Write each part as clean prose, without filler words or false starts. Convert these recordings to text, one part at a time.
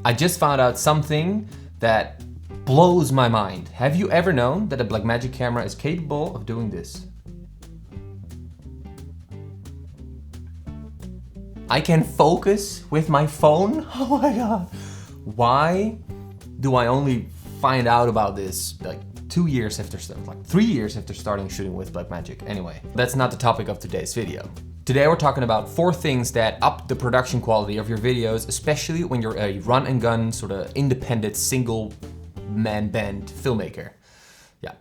I just found out something that blows my mind. Have you ever known that a Blackmagic camera is capable of doing this? I can focus with my phone? Oh my god. Why do I only find out about this like 2 years after, like 3 years after starting shooting with Blackmagic? Anyway, that's not the topic of today's video. Today we're talking about 4 things that up the production quality of your videos, especially when you're a run and gun, sort of independent, single man band filmmaker. Yeah.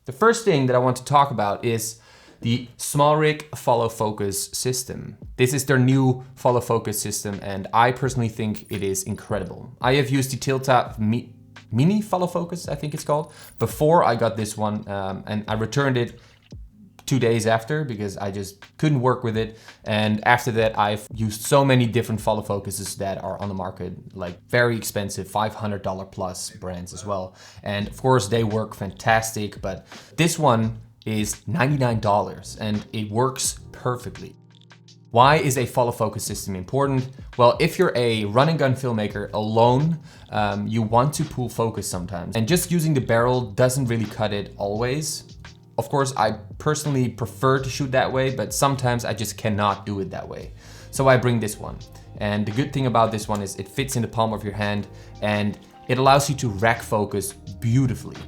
The first thing that I want to talk about is the SmallRig follow focus system. This is their new follow focus system, and I personally think it is incredible. I have used the Tilta Mini follow focus, I think it's called, before I got this one, and I returned it 2 days after because I just couldn't work with it. And after that, I've used so many different follow focuses that are on the market, like very expensive, $500 plus brands as well. And of course they work fantastic, but this one is $99 and it works perfectly. Why is a follow focus system important? Well, if you're a run and gun filmmaker alone, you want to pull focus sometimes. And just using the barrel doesn't really cut it always. Of course, I personally prefer to shoot that way, but sometimes I just cannot do it that way. So I bring this one. And the good thing about this one is it fits in the palm of your hand and it allows you to rack focus beautifully.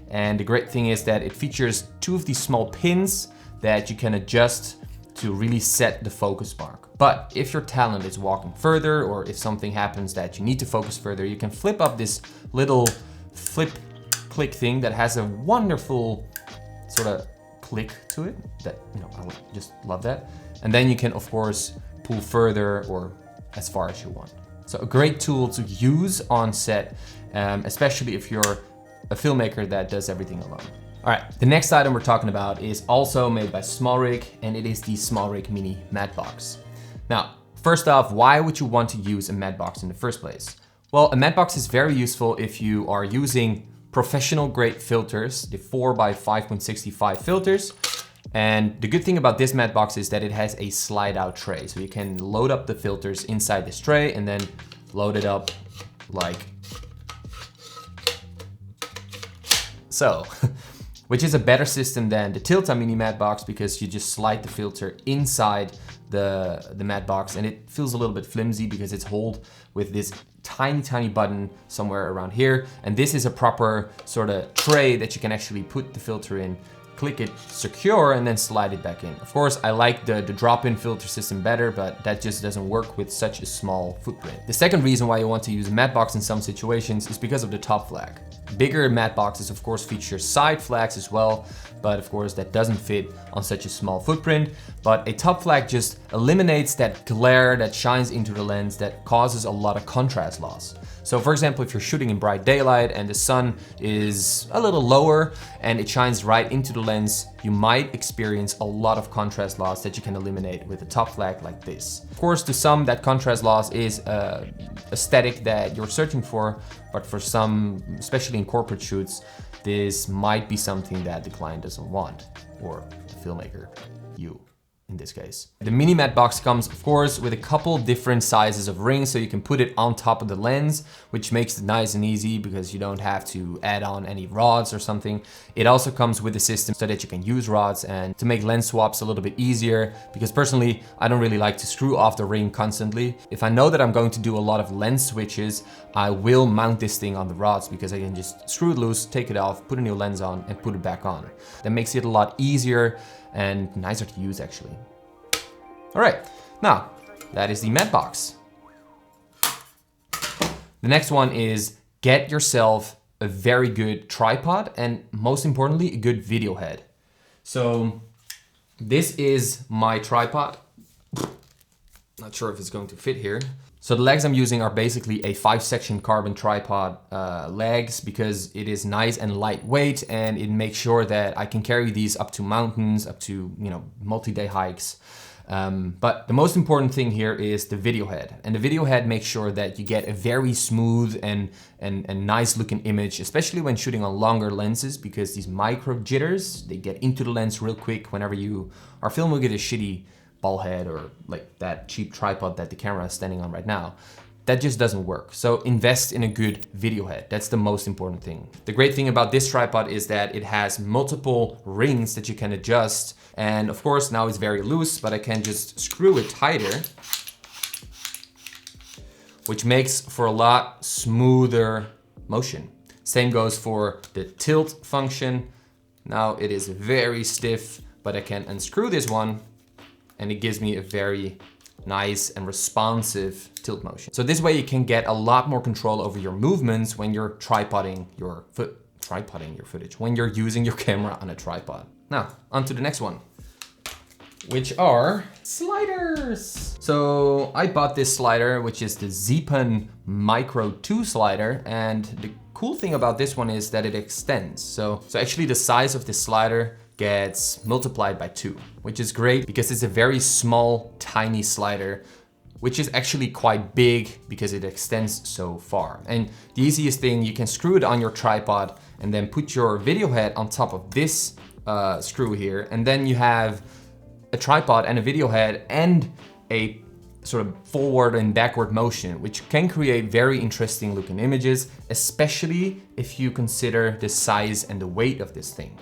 And the great thing is that it features 2 of these small pins that you can adjust to really set the focus mark. But if your talent is walking further, or if something happens that you need to focus further, you can flip up this little flip click thing that has a wonderful sort of click to it that, you know, I would just love that. And then you can of course pull further or as far as you want. So a great tool to use on set, especially if you're a filmmaker that does everything alone. All right, the next item we're talking about is also made by SmallRig, and it is the SmallRig Mini Matte Box. Now, first off, why would you want to use a matte box in the first place? Well, a matte box is very useful if you are using professional grade filters, the 4x5.65 filters. And the good thing about this matte box is that it has a slide out tray. So you can load up the filters inside this tray and then load it up like so, which is a better system than the Tilta Mini Matte Box because you just slide the filter inside the matte box and it feels a little bit flimsy because it's held with this tiny button somewhere around here. And this is a proper sort of tray that you can actually put the filter in, click it secure, and then slide it back in. Of course, I like the drop-in filter system better, but that just doesn't work with such a small footprint. The second reason why you want to use a matte box in some situations is because of the top flag. Bigger matte boxes of course feature side flags as well, but of course that doesn't fit on such a small footprint. But a top flag just eliminates that glare that shines into the lens that causes a lot of contrast loss. So for example, if you're shooting in bright daylight and the sun is a little lower and it shines right into the lens, you might experience a lot of contrast loss that you can eliminate with a top flag like this. Of course, to some, that contrast loss is aesthetic that you're searching for, but for some, especially in corporate shoots, this might be something that the client doesn't want, or the filmmaker, you. In this case. The mini matte box comes of course with a couple different sizes of rings, so you can put it on top of the lens, which makes it nice and easy because you don't have to add on any rods or something. It also comes with a system so that you can use rods and to make lens swaps a little bit easier, because personally I don't really like to screw off the ring constantly. If I know that I'm going to do a lot of lens switches, I will mount this thing on the rods because I can just screw it loose, take it off, put a new lens on and put it back on. That makes it a lot easier and nicer to use actually. All right, now that is the matte box. The next one is get yourself a very good tripod and most importantly, a good video head. So this is my tripod. Not sure if it's going to fit here. So the legs I'm using are basically a 5-section carbon tripod legs because it is nice and lightweight and it makes sure that I can carry these up to mountains, up to, you know, multi-day hikes. But the most important thing here is the video head. And the video head makes sure that you get a very smooth and nice looking image, especially when shooting on longer lenses, because these micro jitters, they get into the lens real quick whenever you are filming with a shitty ball head or like that cheap tripod that the camera is standing on right now. that just doesn't work. So invest in a good video head. That's the most important thing. The great thing about this tripod is that it has multiple rings that you can adjust. And of course, now it's very loose, but I can just screw it tighter, which makes for a lot smoother motion. Same goes for the tilt function. Now it is very stiff, but I can unscrew this one and it gives me a very nice and responsive tilt motion. So this way you can get a lot more control over your movements when you're tripoding your footage, when you're using your camera on a tripod. Now, on to the next one, which are sliders. So I bought this slider, which is the Zepan Micro 2 slider, and the cool thing about this one is that it extends. So actually the size of this slider gets multiplied by 2, which is great because it's a very small, tiny slider, which is actually quite big because it extends so far. And the easiest thing, you can screw it on your tripod and then put your video head on top of this screw here. And then you have a tripod and a video head and a sort of forward and backward motion, which can create very interesting looking images, especially if you consider the size and the weight of this thing.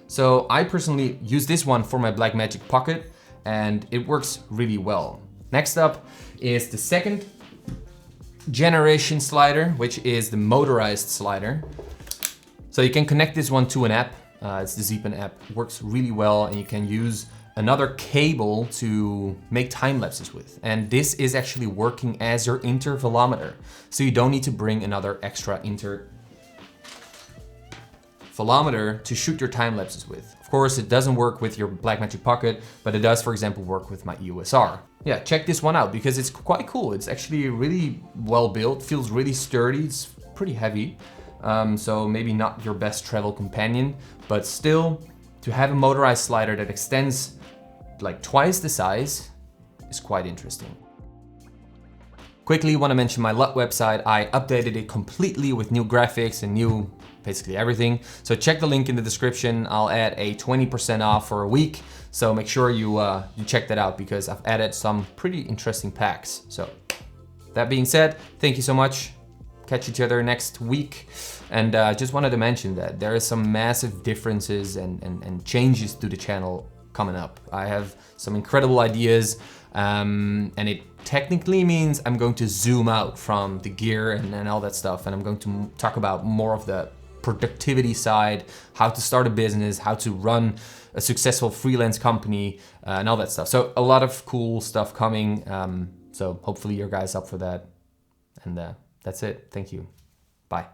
So I personally use this one for my Blackmagic Pocket and it works really well. Next up is the second generation slider, which is the motorized slider. So you can connect this one to an app. It's the Zepan app. It works really well and you can use another cable to make time lapses with. And this is actually working as your intervalometer. So you don't need to bring another extra intervalometer to shoot your time lapses with. Of course, it doesn't work with your Blackmagic Pocket, but it does, for example, work with my EOS R. Yeah, check this one out because it's quite cool. It's actually really well built, feels really sturdy, it's pretty heavy. So maybe not your best travel companion, but still, to have a motorized slider that extends like twice the size is quite interesting. Quickly want to mention my LUT website. I updated it completely with new graphics and new basically everything. So check the link in the description. I'll add a 20% off for a week. So make sure you check that out because I've added some pretty interesting packs. So that being said, thank you so much. Catch each other next week. And just wanted to mention that there are some massive differences and changes to the channel coming up. I have some incredible ideas and it technically means I'm going to zoom out from the gear and all that stuff, and I'm going to talk about more of the productivity side, how to start a business, how to run a successful freelance company and all that stuff. So a lot of cool stuff coming. So hopefully you guys up for that. And that's it. Thank you. Bye.